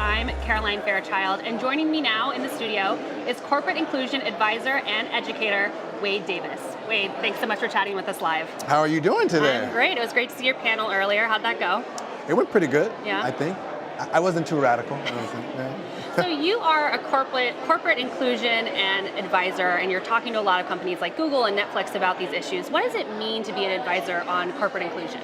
I'm Caroline Fairchild, and joining me now in the studio is corporate inclusion advisor and educator, Wade Davis. Wade, thanks so much for chatting with us live. How are you doing today? I'm great. It was great to see your panel earlier. How'd that go? It went pretty good, Yeah? I think. I wasn't too radical. I don't think, yeah. So you are a corporate inclusion and advisor, and you're talking to a lot of companies like Google and Netflix about these issues. What does it mean to be an advisor on corporate inclusion?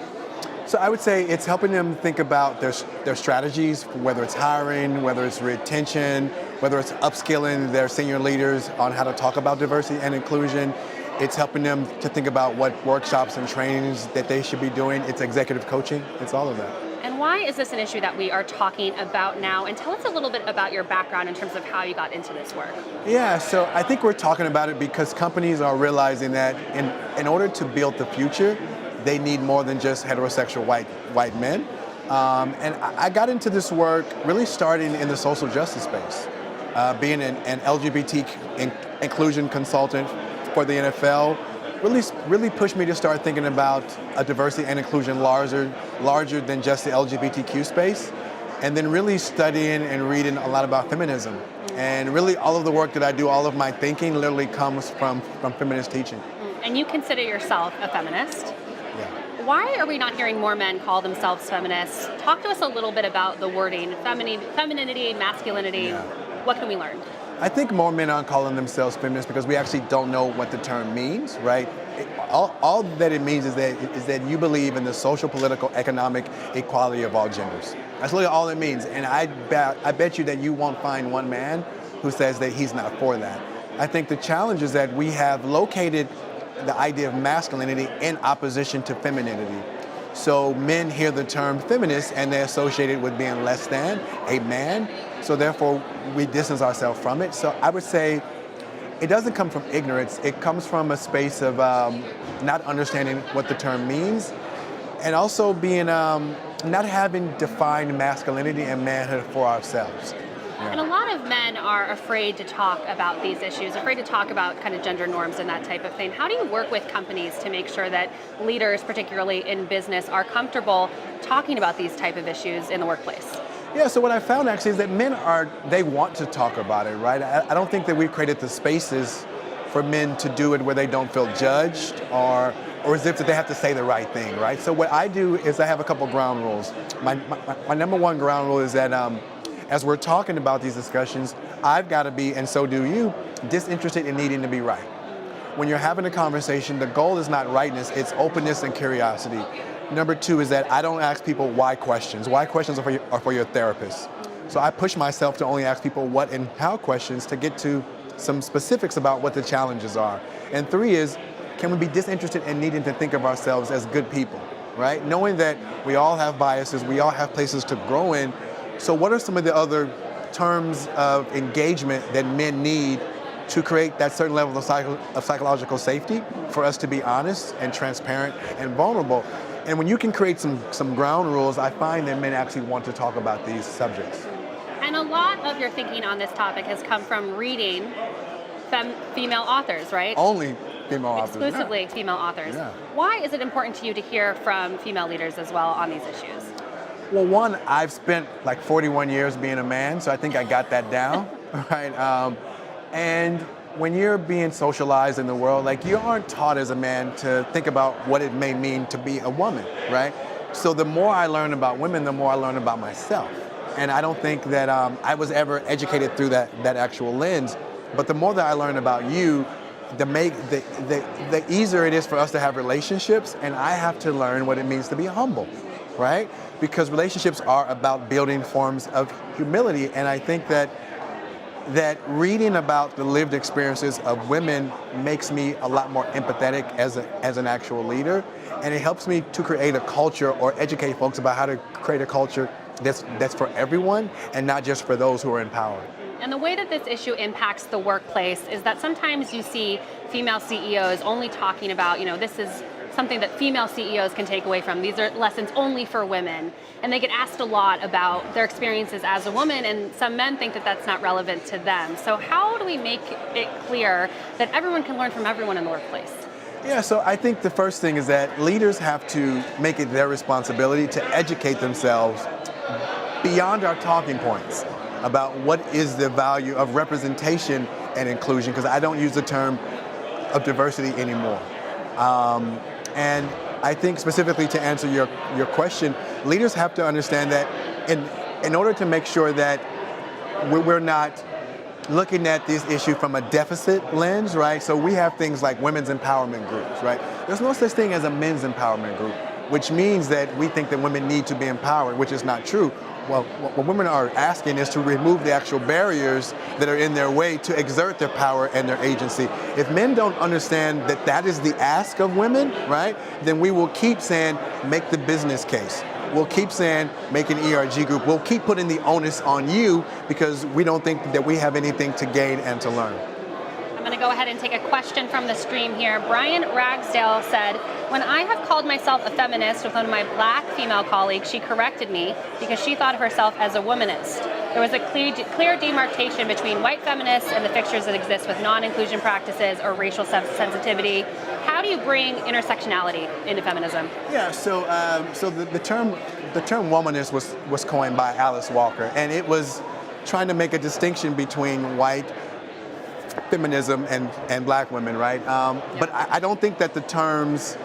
So I would say it's helping them think about their strategies, whether it's hiring, whether it's retention, whether it's upskilling their senior leaders on how to talk about diversity and inclusion. It's helping them to think about what workshops and trainings that they should be doing. It's executive coaching. It's all of that. And why is this an issue that we are talking about now? And tell us a little bit about your background in terms of how you got into this work. Yeah, so I think we're talking about it because companies are realizing that in order to build the future, they need more than just heterosexual white men. And I got into this work really starting in the social justice space, being an LGBT inclusion consultant for the NFL. Really pushed me to start thinking about a diversity and inclusion larger than just the LGBTQ space, and then really studying and reading a lot about feminism. And really all of the work that I do, all of my thinking literally comes from feminist teaching. And you consider yourself a feminist. Yeah. Why are we not hearing more men call themselves feminists? Talk to us a little bit about the wording, femininity, masculinity. Yeah. What can we learn? I think more men aren't calling themselves feminists because we actually don't know what the term means, right? All that it means is that you believe in the social, political, economic equality of all genders. That's really all it means. And I bet you that you won't find one man who says that he's not for that. I think the challenge is that we have located the idea of masculinity in opposition to femininity. So men hear the term feminist and they associate it with being less than a man. So therefore we distance ourselves from it. So I would say it doesn't come from ignorance. It comes from a space of not understanding what the term means, and also being not having defined masculinity and manhood for ourselves. Yeah. And a lot of men are afraid to talk about these issues, afraid to talk about kind of gender norms and that type of thing. How do you work with companies to make sure that leaders, particularly in business, are comfortable talking about these type of issues in the workplace? Yeah, so what I found actually is that they want to talk about it, right? I don't think that we've created the spaces for men to do it where they don't feel judged or as if that they have to say the right thing, right? So what I do is I have a couple ground rules. My number one ground rule is that as we're talking about these discussions, I've got to be, and so do you, disinterested in needing to be right. When you're having a conversation, the goal is not rightness, it's openness and curiosity. Number two is that I don't ask people why questions. Why questions are for your therapist. So I push myself to only ask people what and how questions to get to some specifics about what the challenges are. And three is, can we be disinterested in needing to think of ourselves as good people, right? Knowing that we all have biases, we all have places to grow in. So what are some of the other terms of engagement that men need to create that certain level of psychological safety for us to be honest and transparent and vulnerable? And when you can create some ground rules, I find that men actually want to talk about these subjects. And a lot of your thinking on this topic has come from reading female authors, right? Only female authors. Exclusively female authors. Yeah. Why is it important to you to hear from female leaders as well on these issues? Well, one, I've spent like 41 years being a man, so I think I got that down, right? And when you're being socialized in the world, like you aren't taught as a man to think about what it may mean to be a woman, right? So the more I learn about women, the more I learn about myself. And I don't think that I was ever educated through that actual lens. But the more that I learn about you, the easier it is for us to have relationships, and I have to learn what it means to be humble, right? Because relationships are about building forms of humility, and I think that reading about the lived experiences of women makes me a lot more empathetic as an actual leader, and it helps me to create a culture or educate folks about how to create a culture that's for everyone and not just for those who are in power. And the way that this issue impacts the workplace is that sometimes you see female CEOs only talking about, this is something that female CEOs can take away from. These are lessons only for women. And they get asked a lot about their experiences as a woman, and some men think that that's not relevant to them. So how do we make it clear that everyone can learn from everyone in the workplace? Yeah, so I think the first thing is that leaders have to make it their responsibility to educate themselves beyond our talking points about what is the value of representation and inclusion, because I don't use the term of diversity anymore. And I think specifically to answer your question, leaders have to understand that in order to make sure that we're not looking at this issue from a deficit lens, right? So we have things like women's empowerment groups, right? There's no such thing as a men's empowerment group, which means that we think that women need to be empowered, which is not true. Well, what women are asking is to remove the actual barriers that are in their way to exert their power and their agency. If men don't understand that that is the ask of women, right, then we will keep saying, make the business case. We'll keep saying, make an ERG group. We'll keep putting the onus on you because we don't think that we have anything to gain and to learn. I'm going to go ahead and take a question from the stream here. Brian Ragsdale said, when I have called myself a feminist with one of my black female colleagues, she corrected me because she thought of herself as a womanist. There was a clear demarcation between white feminists and the fixtures that exist with non-inclusion practices or racial sensitivity. How do you bring intersectionality into feminism? Yeah, so the term womanist was coined by Alice Walker, and it was trying to make a distinction between white feminism and black women, right? But I don't think that the terms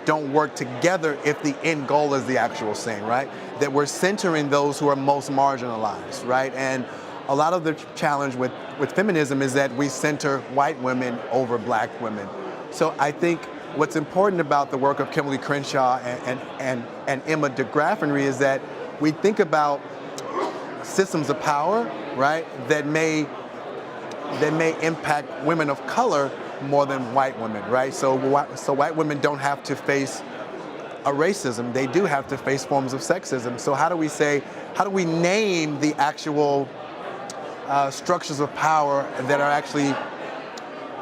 don't work together if the end goal is the actual same, right? That we're centering those who are most marginalized, right? And a lot of the challenge with feminism is that we center white women over black women. So I think what's important about the work of Kimberly Crenshaw and Emma de Graffenry is that we think about systems of power, right, that may impact women of color more than white women, right? So white women don't have to face a racism. They do have to face forms of sexism. So how do we name the actual structures of power that are actually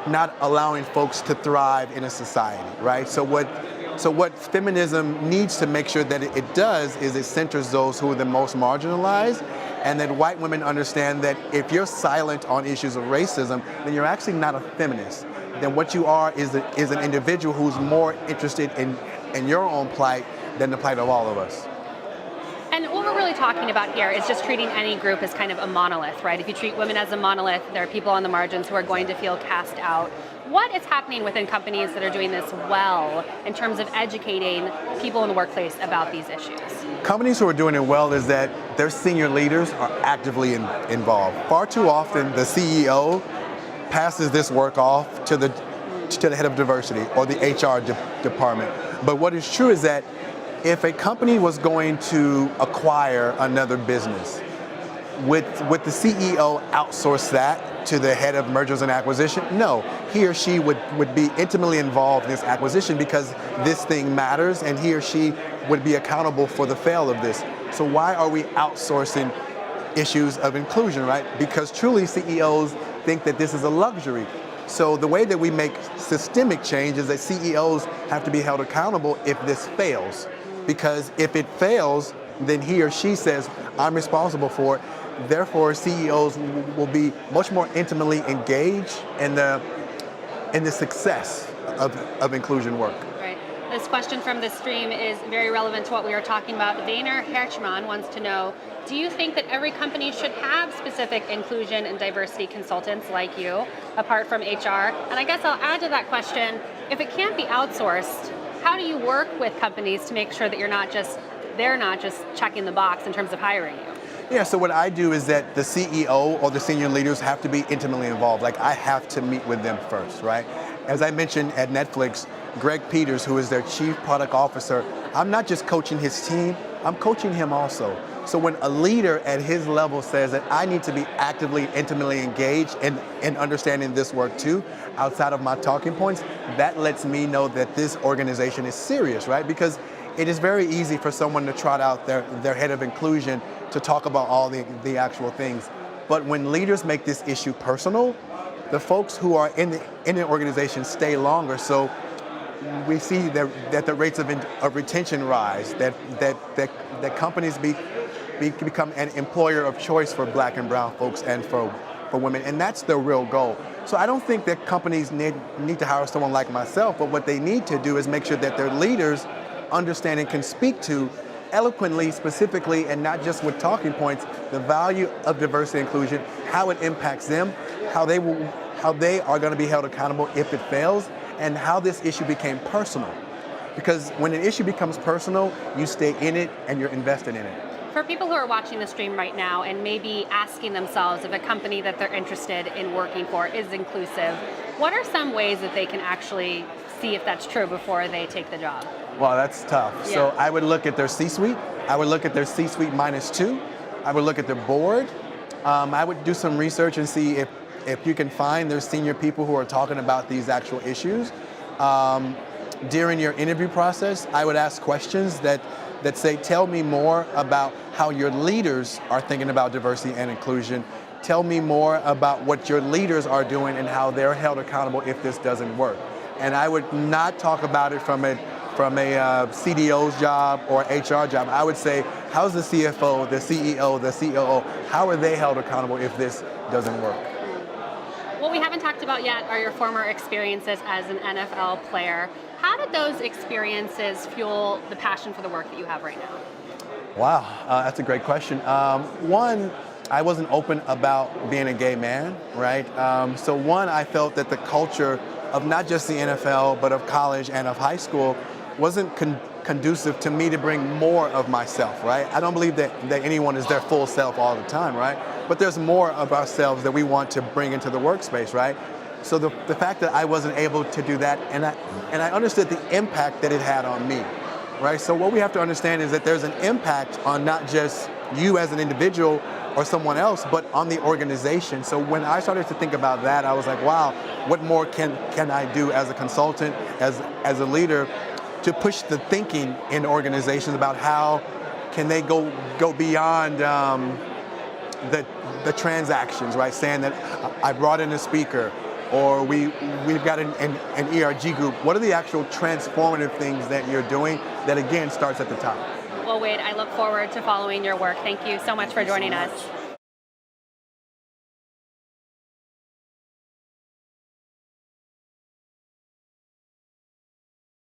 not allowing folks to thrive in a society, right? So what feminism needs to make sure that it does is it centers those who are the most marginalized, and that white women understand that if you're silent on issues of racism, then you're actually not a feminist. Then what you are is an individual who's more interested in your own plight than the plight of all of us. And what we're really talking about here is just treating any group as kind of a monolith, right? If you treat women as a monolith, there are people on the margins who are going to feel cast out. What is happening within companies that are doing this well in terms of educating people in the workplace about these issues? Companies who are doing it well is that their senior leaders are actively involved. Far too often, the CEO passes this work off to the head of diversity or the HR department. But what is true is that if a company was going to acquire another business, would the CEO outsource that to the head of mergers and acquisition? No, he or she would be intimately involved in this acquisition because this thing matters, and he or she would be accountable for the fail of this. So why are we outsourcing issues of inclusion, right? Because truly CEOs think that this is a luxury. So the way that we make systemic change is that CEOs have to be held accountable if this fails. Because if it fails, then he or she says, I'm responsible for it. Therefore, CEOs will be much more intimately engaged in the success of inclusion work. Right. This question from the stream is very relevant to what we were talking about. Daner Herchman wants to know, do you think that every company should have specific inclusion and diversity consultants like you, apart from HR? And I guess I'll add to that question, if it can't be outsourced, how do you work with companies to make sure that they're not just checking the box in terms of hiring you? Yeah, so what I do is that the CEO or the senior leaders have to be intimately involved. Like, I have to meet with them first, right? As I mentioned at Netflix, Greg Peters, who is their chief product officer, I'm not just coaching his team, I'm coaching him also. So when a leader at his level says that I need to be actively, intimately engaged in understanding this work too, outside of my talking points, that lets me know that this organization is serious, right? Because it is very easy for someone to trot out their head of inclusion to talk about all the actual things. But when leaders make this issue personal, the folks who are in the organization stay longer. So we see that the rates of retention rise, that companies become an employer of choice for black and brown folks and for women, and that's the real goal. So I don't think that companies need to hire someone like myself, but what they need to do is make sure that their leaders understand and can speak to eloquently, specifically, and not just with talking points, the value of diversity and inclusion, how it impacts them, how they are going to be held accountable if it fails, and how this issue became personal. Because when an issue becomes personal, you stay in it and you're invested in it. For people who are watching the stream right now and maybe asking themselves if a company that they're interested in working for is inclusive, what are some ways that they can actually see if that's true before they take the job? Well, that's tough. Yeah. So I would look at their C-suite. I would look at their C-suite -2. I would look at their board. I would do some research and see if you can find their senior people who are talking about these actual issues. During your interview process, I would ask questions that say, tell me more about how your leaders are thinking about diversity and inclusion. Tell me more about what your leaders are doing and how they're held accountable if this doesn't work. And I would not talk about it from a CDO's job or HR job. I would say, how's the CFO, the CEO, the COO, how are they held accountable if this doesn't work? What we haven't talked about yet are your former experiences as an NFL player. How did those experiences fuel the passion for the work that you have right now? Wow, that's a great question. One, I wasn't open about being a gay man, right? So one, I felt that the culture of not just the NFL, but of college and of high school wasn't conducive to me to bring more of myself, right? I don't believe that anyone is their full self all the time, right? But there's more of ourselves that we want to bring into the workspace, right? So the fact that I wasn't able to do that, and I understood the impact that it had on me, right? So what we have to understand is that there's an impact on not just you as an individual or someone else, but on the organization. So when I started to think about that, I was like, wow, what more can I do as a consultant, as a leader, to push the thinking in organizations about how can they go beyond the transactions, right? Saying that I brought in a speaker, or we've got an ERG group. What are the actual transformative things that you're doing that, again, starts at the top? Well, Wade, I look forward to following your work. Thank you so much for joining us.